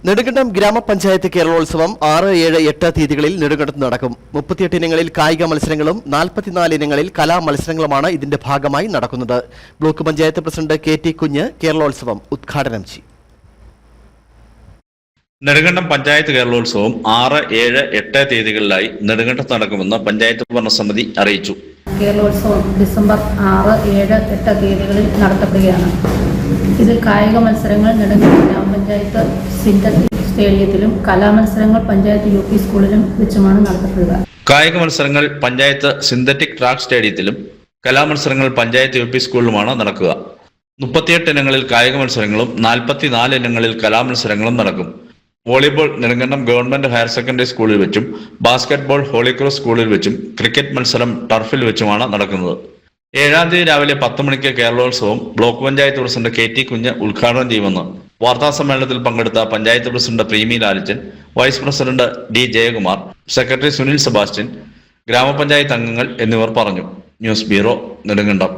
നെടുങ്കണ്ടം ഗ്രാമപഞ്ചായത്ത് കേരളോത്സവം 6, 7, 8 തീയതികളിൽ നെടുങ്കണ്ടത്ത് നടക്കും. 38 ഇനങ്ങളിൽ കായിക മത്സരങ്ങളും 44 ഇനങ്ങളിൽ കലാമത്സരങ്ങളുമാണ് ഇതിന്റെ ഭാഗമായി നടക്കുന്നത്. ബ്ലോക്ക് പഞ്ചായത്ത് പ്രസിഡന്റ് KT കുഞ്ഞ് കേരളോത്സവം ഉദ്ഘാടനം ചെയ്യും. നെടുങ്കണ്ടം പഞ്ചായത്ത് കേരളോത്സവം 6, 7, 8 തീയതികളിലായി നെടുങ്കണ്ടത്ത് നടക്കുമെന്ന് പഞ്ചായത്ത് ഭരണസമിതി അറിയിച്ചു. കേരളോത്സവം ഡിസംബർ 6, 7, 8 തീയതികളിൽ നടത്തപ്പെടുകയാണ്. ഇതിൽ കായിക മത്സരങ്ങൾ നെടുങ്കണ്ടം ഗ്രാമപഞ്ചായത്ത് സിന്തറ്റിക് സ്റ്റേഡിയത്തിലും കലാമത്സരങ്ങൾ പഞ്ചായത്ത് UP സ്കൂളിലും വെച്ചുമാണ് നടത്തപ്പെടുക. കായിക മത്സരങ്ങൾ പഞ്ചായത്ത് സിന്തറ്റിക് ട്രാക്ക് സ്റ്റേഡിയത്തിലും കലാമത്സരങ്ങൾ പഞ്ചായത്ത് UP സ്കൂളിലുമാണ് നടക്കുക. 38 ഇനങ്ങളിൽ കായിക മത്സരങ്ങളും 44 ഇനങ്ങളിൽ കലാമത്സരങ്ങളും നടക്കും. Volleyball Nedumkandam government higher secondary സ്കൂളിൽ വെച്ചും ബാസ്കറ്റ്ബോൾ ഹോളിക്രോസ് സ്കൂളിൽ വെച്ചും ക്രിക്കറ്റ് മത്സരം ടർഫിൽ വെച്ചുമാണ് നടക്കുന്നത്. 7-ാം തീയതി രാവിലെ 10 മണിക്ക് Keralotsavam block panchayat president KT Kunju ഉദ്ഘാടനം ചെയ്യുമെന്ന് വാർത്താസമ്മേളനത്തിൽ പങ്കെടുത്ത panchayat president Premi Lalichan, vice president D Jayakumar, secretary Sunil Sebastian, grama panchayat അംഗങ്ങൾ എന്നിവർ പറഞ്ഞു. News bureau, Nedumkandam.